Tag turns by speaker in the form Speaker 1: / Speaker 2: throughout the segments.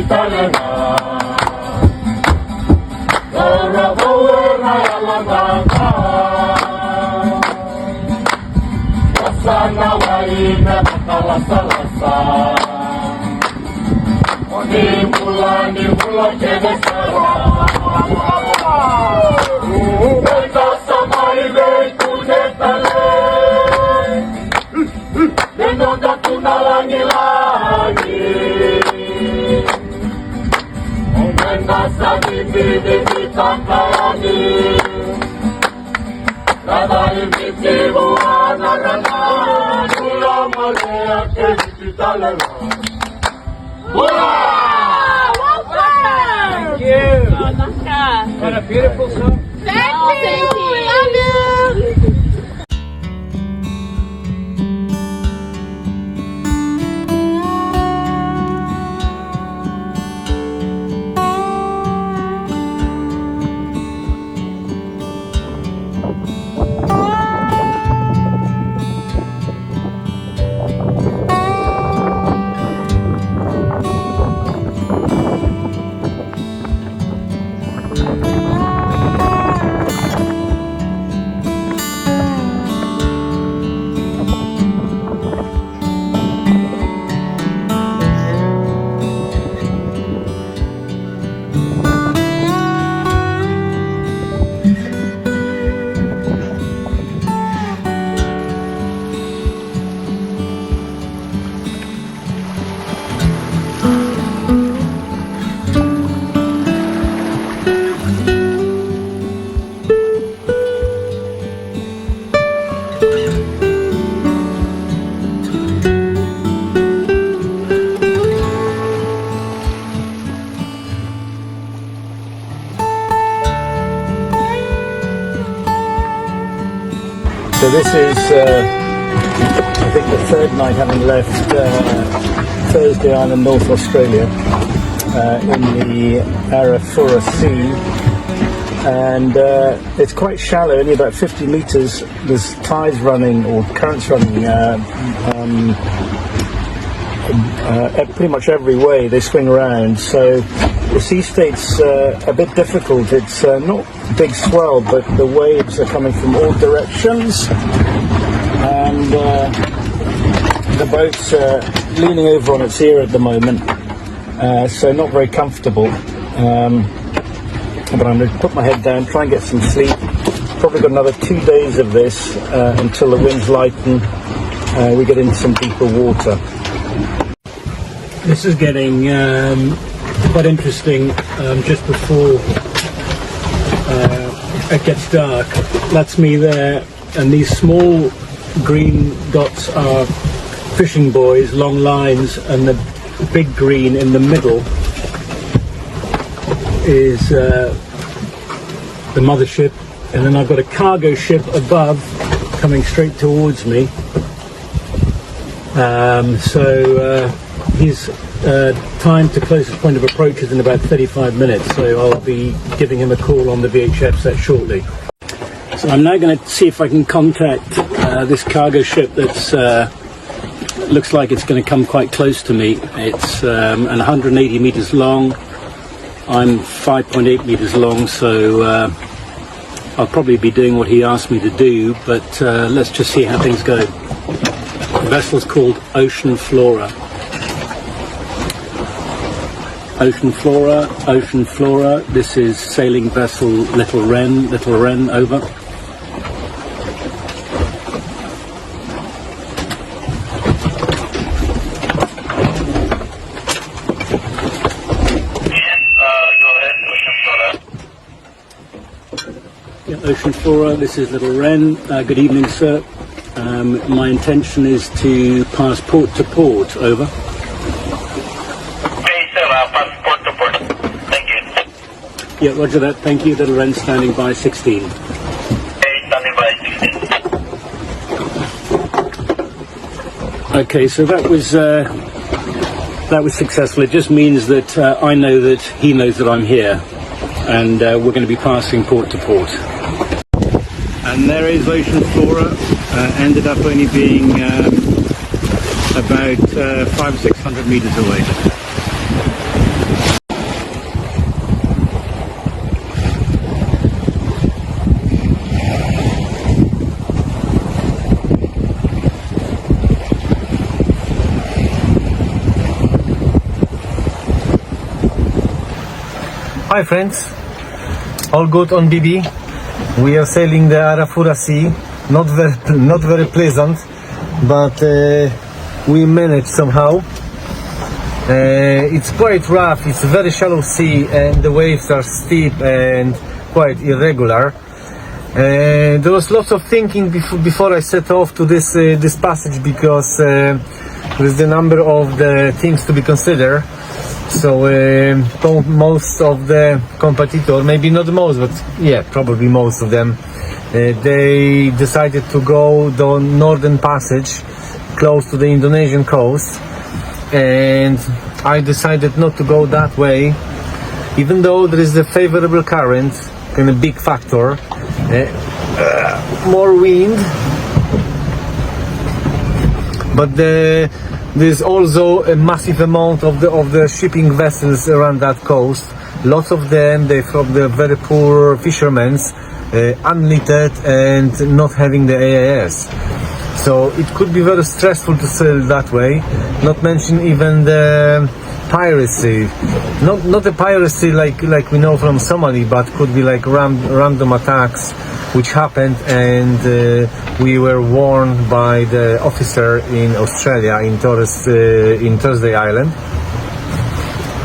Speaker 1: talaga. Narabawer na alagang ka. Wasanaway na nakalasa-lasa. Ni mula kenesara. Beta samay lay kunetale. Numbatou na langi-langi. Omena sa bibig-bibitan kayani. Nadaibig-ibuan na ranan. Mula malaya keniti talaga.
Speaker 2: Wow!
Speaker 1: Thank you. What a beautiful song.
Speaker 2: Thank you. Love you.
Speaker 3: So this is, I think, the third night having left Thursday Island, North Australia, in the Arafura Sea, and it's quite shallow, only about 50 metres. There's tides running, or currents running, pretty much every way they swing around, so the sea state's a bit difficult. It's not big swell, but the waves are coming from all directions, and the boat's leaning over on its ear at the moment, so not very comfortable. But I'm going to put my head down, try and get some sleep. Probably got another 2 days of this until the winds lighten, we get into some deeper water. This is getting quite interesting just before it gets dark. That's me there, and these small green dots are fishing buoys, long lines, and the big green in the middle is the mothership, and then I've got a cargo ship above coming straight towards me. His time to closest point of approach is in about 35 minutes, so I'll be giving him a call on the VHF set shortly. So I'm now going to see if I can contact this cargo ship that's looks like it's going to come quite close to me. It's 180 meters long. I'm 5.8 meters long, so I'll probably be doing what he asked me to do, but let's just see how things go. The vessel's called Ocean Flora. Ocean Flora, Ocean Flora, this is sailing vessel Little Wren, over. Ocean Flora, this is Little Wren. Good evening, sir. My intention is to pass port to port, over.
Speaker 4: Okay, sir, pass port to port. Thank you.
Speaker 3: Yeah, roger that, thank you. Little Wren standing by 16.
Speaker 4: Okay, standing by 16.
Speaker 3: Okay, so that was successful. It just means that I know that he knows that I'm here, and we're going to be passing port to port. And there is Ocean Flora, ended up only being about 500 or 600 meters away.
Speaker 5: Hi friends, all good on BB. We are sailing the Arafura Sea. Not very pleasant, but we managed somehow. It's quite rough. It's a very shallow sea, and the waves are steep and quite irregular. There was lots of thinking before I set off to this passage, because there is the number of the things to be considered. So most of the competitor, maybe not most, but yeah, probably most of them, they decided to go the northern passage close to the Indonesian coast, and I decided not to go that way, even though there is a favorable current and a big factor, more wind, but there's also a massive amount of the shipping vessels around that coast. Lots of them, they're from the very poor fishermen, unlettered and not having the AIS. So it could be very stressful to sail that way. Not mention even the piracy. Not the piracy like we know from Somali, but could be like random attacks which happened, and we were warned by the officer in Australia in Thursday Island.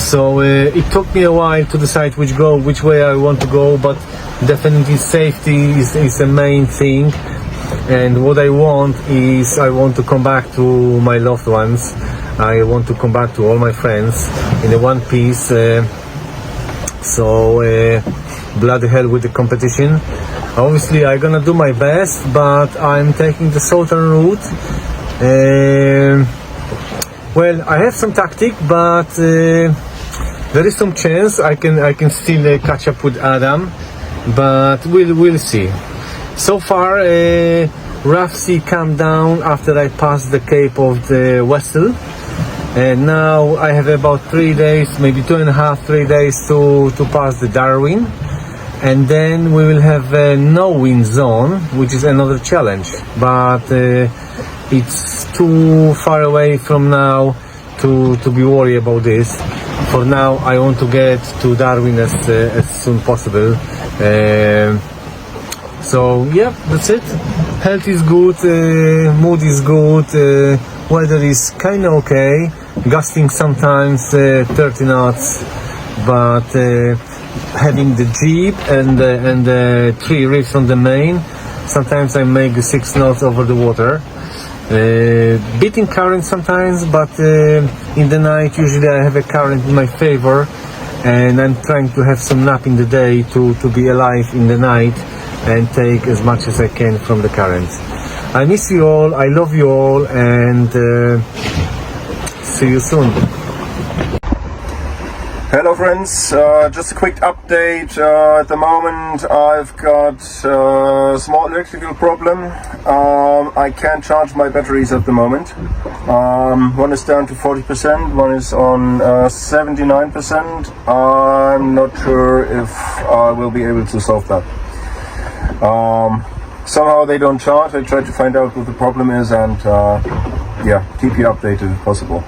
Speaker 5: So it took me a while to decide which way I want to go, but definitely safety is the main thing. And what I want is, I want to come back to my loved ones. I want to come back to all my friends in a one piece. So bloody hell with the competition. Obviously I'm gonna do my best, but I'm taking the southern route. Well, I have some tactic, but there is some chance I can still catch up with Adam, but we'll see. So far, rough sea calmed down after I passed the Cape of the Wessel, and now I have about 3 days, maybe 2.5, 3 days to pass the Darwin, and then we will have a no wind zone, which is another challenge, but it's too far away from now to be worried about this. For now, I want to get to Darwin as soon possible. So yeah, that's it. Health is good, mood is good, weather is kind of okay, gusting sometimes 30 knots, but having the jeep and the 3 reefs on the main, sometimes I make 6 knots over the water. Beating current sometimes, but in the night usually I have a current in my favor, and I'm trying to have some nap in the day to be alive in the night and take as much as I can from the current. I miss you all, I love you all, and see you soon.
Speaker 1: Hello friends, just a quick update. At the moment I've got a small electrical problem. I can't charge my batteries at the moment. One is down to 40%, one is on 79%. I'm not sure if I will be able to solve that. Somehow they don't charge. I tried to find out what the problem is, and yeah, keep you updated if possible.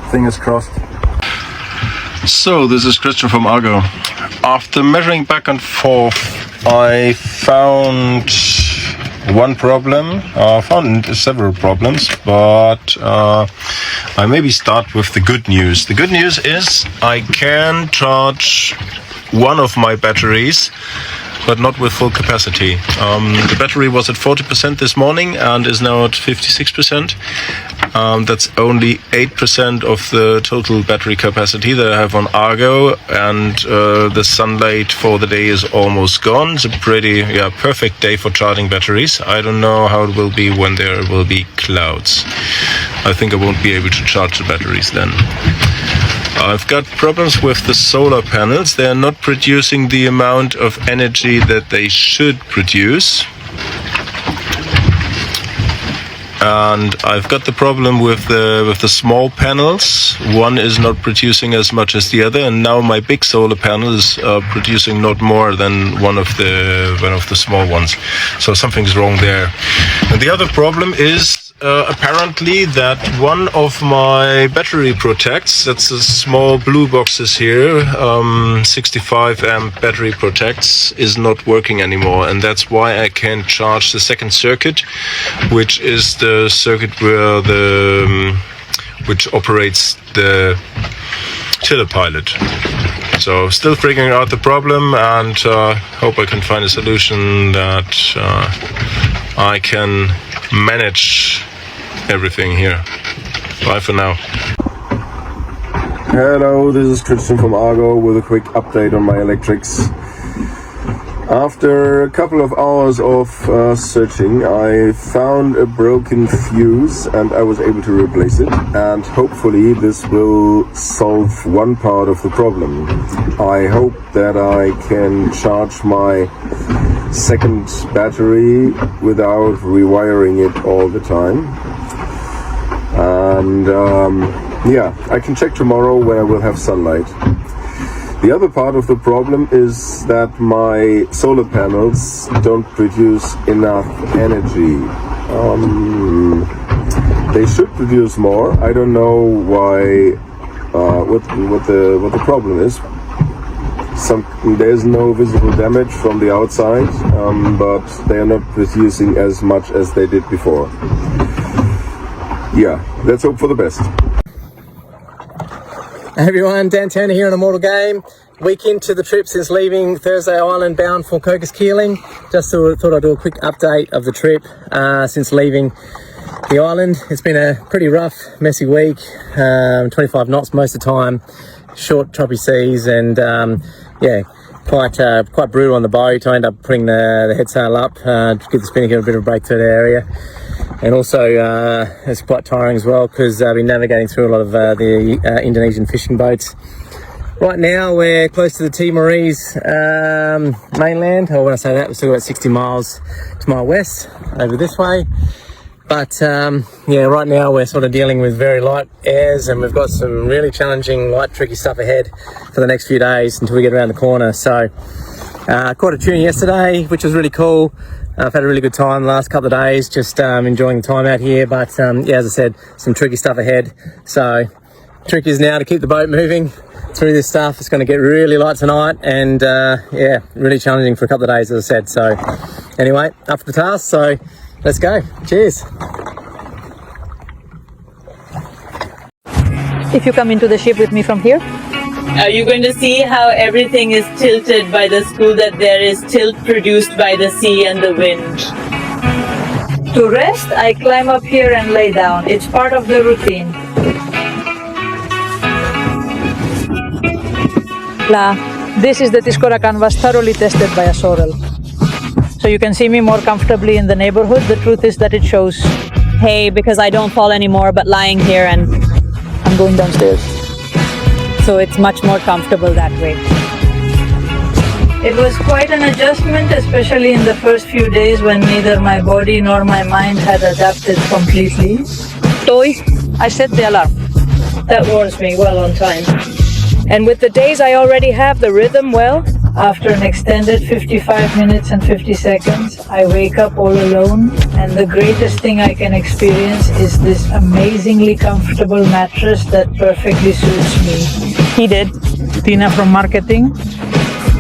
Speaker 1: Fingers crossed.
Speaker 6: So this is Christian from Argo. After measuring back and forth, I found one problem. I found several problems, but I maybe start with the good news. The good news is I can charge one of my batteries, but not with full capacity. The battery was at 40% this morning and is now at 56%. That's only 8% of the total battery capacity that I have on Argo, and the sunlight for the day is almost gone. It's a pretty perfect day for charging batteries. I don't know how it will be when there will be clouds. I think I won't be able to charge the batteries then. I've got problems with the solar panels. They're not producing the amount of energy that they should produce. And I've got the problem with the small panels. One is not producing as much as the other, and now my big solar panel is producing not more than one of the small ones. So something's wrong there. And the other problem is apparently that one of my battery protects, that's the small blue boxes here, 65 amp battery protects, is not working anymore, and that's why I can't charge the second circuit, which is the circuit where which operates the tiller pilot. So still figuring out the problem, and hope I can find a solution that I can manage everything here. Bye for now.
Speaker 1: Hello, this is Christian from Argo with a quick update on my electrics. After a couple of hours of searching, I found a broken fuse and I was able to replace it, and hopefully this will solve one part of the problem. I hope that I can charge my second battery without rewiring it all the time. And yeah, I can check tomorrow when I will have sunlight. The other part of the problem is that my solar panels don't produce enough energy. They should produce more. I don't know why, what the problem is. There's no visible damage from the outside, but they are not producing as much as they did before. Yeah, let's hope for the best.
Speaker 7: Hey everyone, Dan Turner here on Immortal Game. Week into the trip since leaving Thursday Island bound for Cocos Keeling. Just thought I'd do a quick update of the trip since leaving the island. It's been a pretty rough, messy week. 25 knots most of the time, short choppy seas, and yeah, quite brutal on the boat. I ended up putting the head sail up to give the spinnaker a bit of a break through the area. And also it's quite tiring as well because I've been navigating through a lot of the Indonesian fishing boats. Right now we're close to the Timorese mainland. Or when I say that, we're still about 60 miles to my west over this way. But yeah, right now we're sort of dealing with very light airs, and we've got some really challenging, light, tricky stuff ahead for the next few days until we get around the corner. So caught a tuna yesterday, which was really cool. I've had a really good time the last couple of days, just enjoying the time out here. But yeah, as I said, some tricky stuff ahead. So trick is now to keep the boat moving through this stuff. It's going to get really light tonight, and yeah, really challenging for a couple of days, as I said. So anyway, up for the task. So let's go. Cheers.
Speaker 8: If you come into the ship with me from here,
Speaker 2: Are you going to see how everything is tilted by the screw, that there is tilt produced by the sea and the wind?
Speaker 8: to rest, I climb up here and lay down. It's part of the routine. This is the Tiscora canvas thoroughly tested by a sorrel. So you can see me more comfortably in the neighborhood. The truth is that it shows.
Speaker 9: Hey, because I don't fall anymore, but lying here and
Speaker 8: I'm going downstairs.
Speaker 9: so it's much more comfortable that way.
Speaker 8: It was quite an adjustment, especially in the first few days when neither my body nor my mind had adapted completely.
Speaker 9: Toy,
Speaker 8: I set the alarm. That warns me well on time.
Speaker 9: and with the days I already have the rhythm, well,
Speaker 8: After an extended 55 minutes and 50 seconds, I wake up all alone, and the greatest thing I can experience is this amazingly comfortable mattress that perfectly suits me.
Speaker 9: he did.
Speaker 8: Tina from marketing.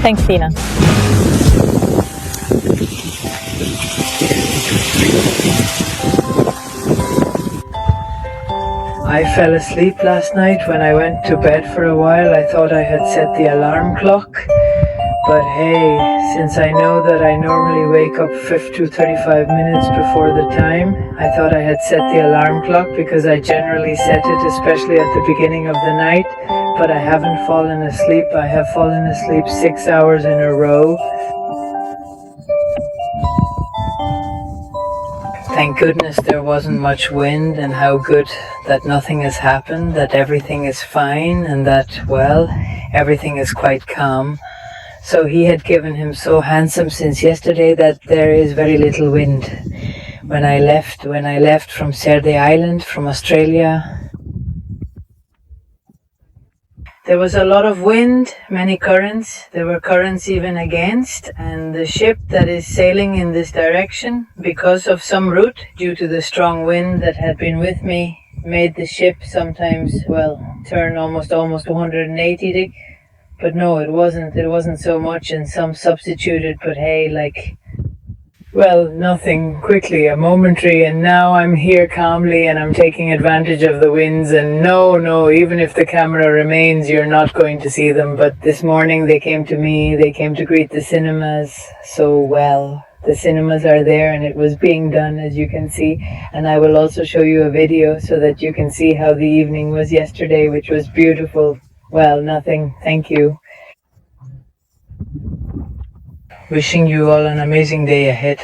Speaker 9: Thanks, Tina.
Speaker 8: I fell asleep last night. When I went to bed for a while, I thought I had set the alarm clock. But hey, since I know that I normally wake up 50 to 35 minutes before the time, I thought I had set the alarm clock because I generally set it, especially at the beginning of the night. But I haven't fallen asleep. I have fallen asleep 6 hours in a row. Thank goodness there wasn't much wind, and how good that nothing has happened, that everything is fine, and that, well, everything is quite calm. So he had given him so handsome since yesterday that there is very little wind. When I left from Serde Island, from Australia, There was a lot of wind, many currents. There were currents even against, and the ship that is sailing in this direction, because of some route, due to the strong wind that had been with me, made the ship sometimes, turn almost 180 but no, it wasn't so much, and some substituted, but hey, nothing, quickly, a momentary, and now I'm here calmly and I'm taking advantage of the winds, and no, even if the camera remains, you're not going to see them, but this morning they came to me, they came to greet the cinemas, the cinemas are there and it was being done, as you can see, and I will also show you a video so that you can see how the evening was yesterday, which was beautiful. Nothing, thank you. Wishing you all an amazing day ahead.